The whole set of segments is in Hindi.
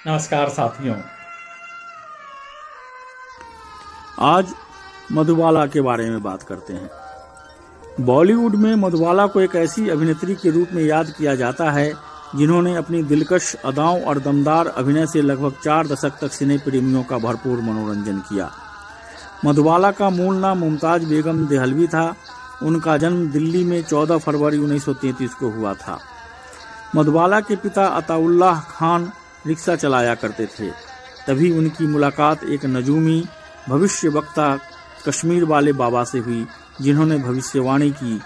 नमस्कार साथियों। आज मधुबाला के बारे में बात करते हैं। बॉलीवुड में मधुबाला को एक ऐसी अभिनेत्री के रूप में याद किया जाता है जिन्होंने अपनी दिलकश अदाओं और दमदार अभिनय से लगभग 4 दशक तक सिने प्रेमियों का भरपूर मनोरंजन किया। मधुबाला का मूल नाम मुमताज बेगम देहलवी था। उनका जन्म दिल्ली में 14 फरवरी 1933 को हुआ था। मधुबाला के पिता अताउल्लाह खान रिक्शा चलाया करते थे। तभी उनकी मुलाकात एक नजूमी भविष्य वक्ता कश्मीर वाले बाबा से हुई, जिन्होंने भविष्यवाणी की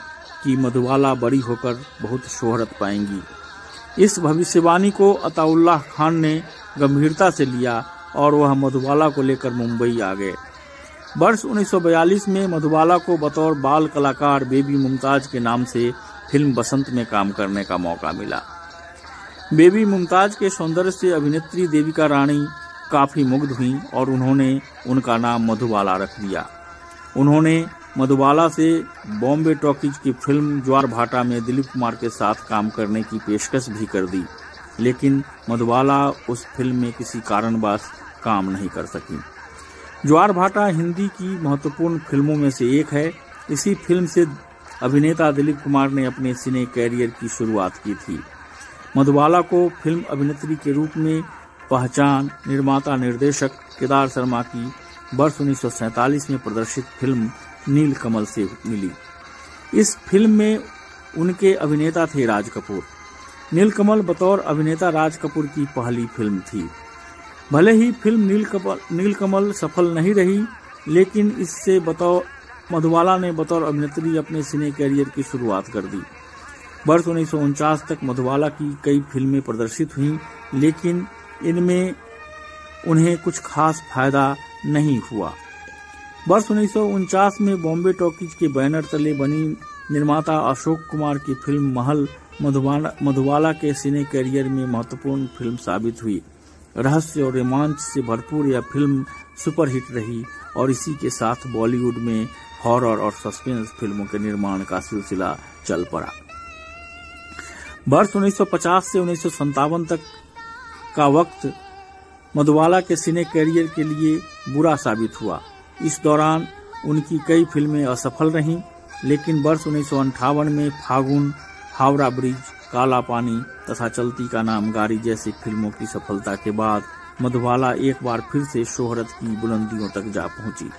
कि मधुबाला बड़ी होकर बहुत शोहरत पाएंगी। इस भविष्यवाणी को अताउल्लाह खान ने गंभीरता से लिया और वह मधुबाला को लेकर मुंबई आ गए। वर्ष 1942 में मधुबाला को बतौर बाल कलाकार बेबी मुमताज के नाम से फिल्म बसंत में काम करने का मौका मिला। बेबी मुमताज के सौंदर्य से अभिनेत्री देविका रानी काफी मुग्ध हुईं और उन्होंने उनका नाम मधुबाला रख दिया। उन्होंने मधुबाला से बॉम्बे टॉकीज की फिल्म ज्वार भाटा में दिलीप कुमार के साथ काम करने की पेशकश भी कर दी, लेकिन मधुबाला उस फिल्म में किसी कारणवश काम नहीं कर सकी। ज्वार भाटा हिंदी की महत्वपूर्ण फिल्मों में से एक है। इसी फिल्म से अभिनेता दिलीप कुमार ने अपने सिने कैरियर की शुरुआत की थी। मधुबाला को फिल्म अभिनेत्री के रूप में पहचान निर्माता निर्देशक केदार शर्मा की वर्ष 1947 में प्रदर्शित फिल्म नीलकमल से मिली। इस फिल्म में उनके अभिनेता थे राज कपूर। नीलकमल बतौर अभिनेता राज कपूर की पहली फिल्म थी। भले ही फिल्म नीलकमल सफल नहीं रही, लेकिन इससे मधुबाला ने बतौर अभिनेत्री अपने सिने कैरियर की शुरुआत कर दी। वर्ष 1949 तक मधुबाला की कई फिल्में प्रदर्शित हुईं, लेकिन इनमें उन्हें कुछ खास फायदा नहीं हुआ। वर्ष 1949 में बॉम्बे टॉकीज के बैनर तले बनी निर्माता अशोक कुमार की फिल्म महल मधुबाला के सिने कैरियर में महत्वपूर्ण फिल्म साबित हुई। रहस्य और रोमांच से भरपूर यह फिल्म सुपरहिट रही और इसी के साथ बॉलीवुड में हॉरर और सस्पेंस फिल्मों के निर्माण का सिलसिला चल पड़ा। वर्ष 1950 से 1957 तक का वक्त मधुबाला के सिने कैरियर के लिए बुरा साबित हुआ। इस दौरान उनकी कई फिल्में असफल रहीं, लेकिन वर्ष 1958 में फागुन, हावड़ा ब्रिज, काला पानी तथा चलती का नाम गाड़ी जैसी फिल्मों की सफलता के बाद मधुबाला एक बार फिर से शोहरत की बुलंदियों तक जा पहुंची।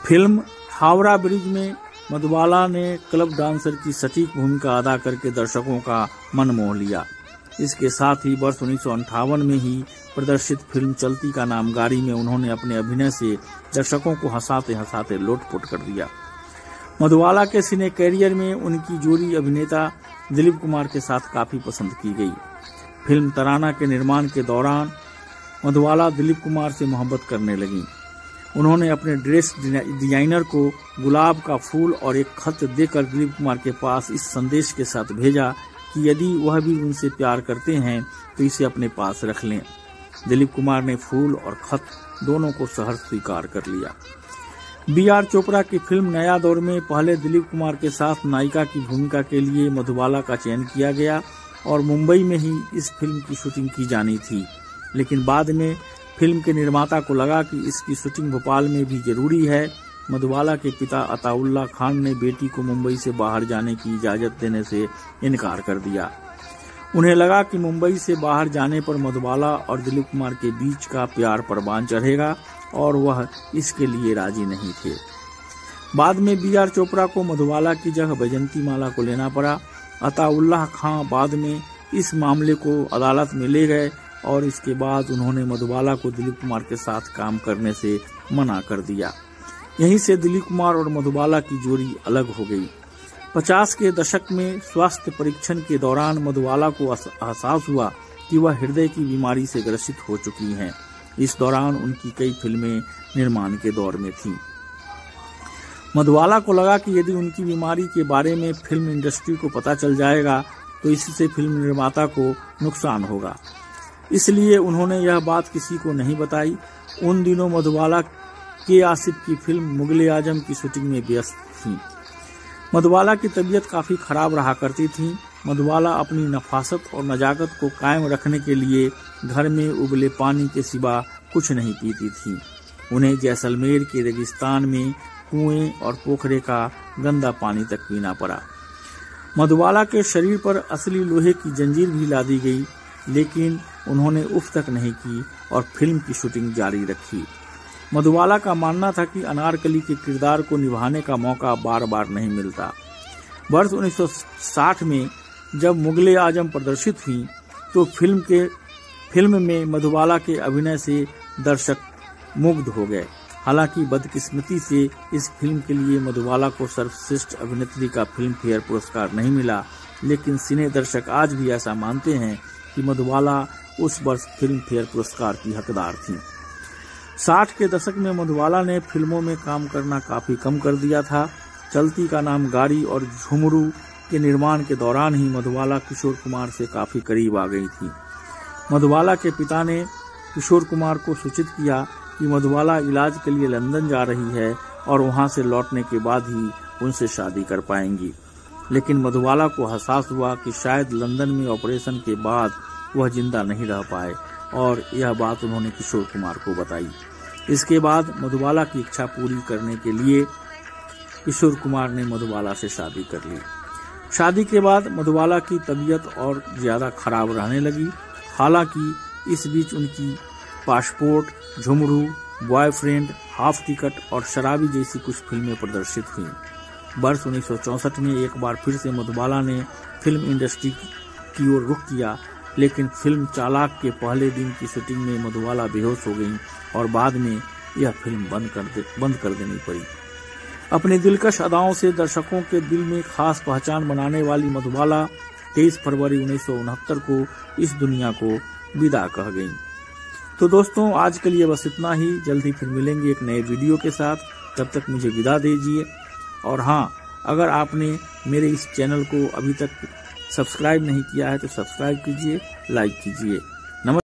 फिल्म हावड़ा ब्रिज में मधुबाला ने क्लब डांसर की सटीक भूमिका अदा करके दर्शकों का मन मोह लिया। इसके साथ ही वर्ष 1958 में ही प्रदर्शित फिल्म चलती का नाम गाड़ी में उन्होंने अपने अभिनय से दर्शकों को हंसाते हंसाते लोटपोट कर दिया। मधुबाला के सिने कैरियर में उनकी जोड़ी अभिनेता दिलीप कुमार के साथ काफी पसंद की गई। फिल्म तराना के निर्माण के दौरान मधुबाला दिलीप कुमार से मोहब्बत करने लगी। उन्होंने अपने ड्रेस डिजाइनर को गुलाब का फूल और एक खत देकर दिलीप कुमार के पास इस संदेश के साथ भेजा कि यदि वह भी उनसे प्यार करते हैं तो इसे अपने पास रख लें। दिलीप कुमार ने फूल और खत दोनों को सहर्ष स्वीकार कर लिया। बी.आर. चोपड़ा की फिल्म नया दौर में पहले दिलीप कुमार के साथ नायिका की भूमिका के लिए मधुबाला का चयन किया गया और मुंबई में ही इस फिल्म की शूटिंग की जानी थी, लेकिन बाद में फिल्म के निर्माता को लगा कि इसकी शूटिंग भोपाल में भी जरूरी है। मधुबाला के पिता अताउल्लाह खान ने बेटी को मुंबई से बाहर जाने की इजाजत देने से इनकार कर दिया। उन्हें लगा कि मुंबई से बाहर जाने पर मधुबाला और दिलीप कुमार के बीच का प्यार परवान चढ़ेगा और वह इसके लिए राजी नहीं थे। बाद में बी.आर. चोपड़ा को मधुबाला की जगह बैजंती माला को लेना पड़ा। अताउल्लाह खान बाद में इस मामले को अदालत में ले गए और इसके बाद उन्होंने मधुबाला को दिलीप कुमार के साथ काम करने से मना कर दिया। यहीं से दिलीप कुमार और मधुबाला की जोड़ी अलग हो गई। 50 के दशक में स्वास्थ्य परीक्षण के दौरान मधुबाला को एहसास हुआ कि वह हृदय की बीमारी से ग्रसित हो चुकी हैं। इस दौरान उनकी कई फिल्में निर्माण के दौर में थीं। मधुबाला को लगा कि यदि उनकी बीमारी के बारे में फिल्म इंडस्ट्री को पता चल जाएगा तो इससे फिल्म निर्माता को नुकसान होगा, इसलिए उन्होंने यह बात किसी को नहीं बताई। उन दिनों मधुबाला के आसिफ की फिल्म मुगले आजम की शूटिंग में व्यस्त थी। मधुबाला की तबीयत काफी खराब रहा करती थी। मधुबाला अपनी नफासत और नजाकत को कायम रखने के लिए घर में उबले पानी के सिवा कुछ नहीं पीती थीं। उन्हें जैसलमेर के रेगिस्तान में कुएं और पोखरे का गंदा पानी तक पीना पड़ा। मधुबाला के शरीर पर असली लोहे की जंजीर भी लादी गई, लेकिन उन्होंने उफ तक नहीं की और फिल्म की शूटिंग जारी रखी। मधुबाला का मानना था कि अनारकली के किरदार को निभाने का मौका बार बार नहीं मिलता। वर्ष 1960 में जब मुगले आजम प्रदर्शित हुई तो फिल्म में मधुबाला के अभिनय से दर्शक मुग्ध हो गए। हालांकि बदकिस्मती से इस फिल्म के लिए मधुबाला को सर्वश्रेष्ठ अभिनेत्री का फिल्म फेयर पुरस्कार नहीं मिला, लेकिन सिने दर्शक आज भी ऐसा मानते हैं कि मधुबाला उस वर्ष फिल्म फेयर पुरस्कार की हकदार थी। 60 के दशक में मधुबाला ने फिल्मों में काम करना काफी कम कर दिया था। चलती का नाम गाड़ी और झुमरू के निर्माण के दौरान ही मधुबाला किशोर कुमार से काफी करीब आ गई थी। मधुबाला के पिता ने किशोर कुमार को सूचित किया कि मधुबाला इलाज के लिए लंदन जा रही है और वहां से लौटने के बाद ही उनसे शादी कर पाएंगी। लेकिन मधुबाला को एहसास हुआ कि शायद लंदन में ऑपरेशन के बाद वह जिंदा नहीं रह पाए और यह बात उन्होंने किशोर कुमार को बताई। इसके बाद मधुबाला की इच्छा पूरी करने के लिए किशोर कुमार ने मधुबाला से शादी कर ली। शादी के बाद मधुबाला की तबीयत और ज्यादा खराब रहने लगी। हालांकि इस बीच उनकी passport, Jhumru, boyfriend, half ticket और शराबी जैसी कुछ फिल्में प्रदर्शित हुईं। वर्ष 1964 में एक बार फिर से मधुबाला ने फिल्म इंडस्ट्री की ओर रुख किया, लेकिन फिल्म चालाक के पहले दिन की शूटिंग में मधुबाला बेहोश हो गईं और बाद में यह फिल्म बंद कर देनी पड़ी। अपनी दिलकश अदाओं से दर्शकों के दिल में खास पहचान बनाने वाली मधुबाला 23 फरवरी 1969 को इस दुनिया को विदा कह गईं। तो दोस्तों, आज के लिए बस इतना ही। जल्दी फिर मिलेंगे एक नए वीडियो के साथ। तब तक मुझे विदा दीजिए। और हाँ, अगर आपने मेरे इस चैनल को अभी तक सब्सक्राइब नहीं किया है तो सब्सक्राइब कीजिए, लाइक कीजिए।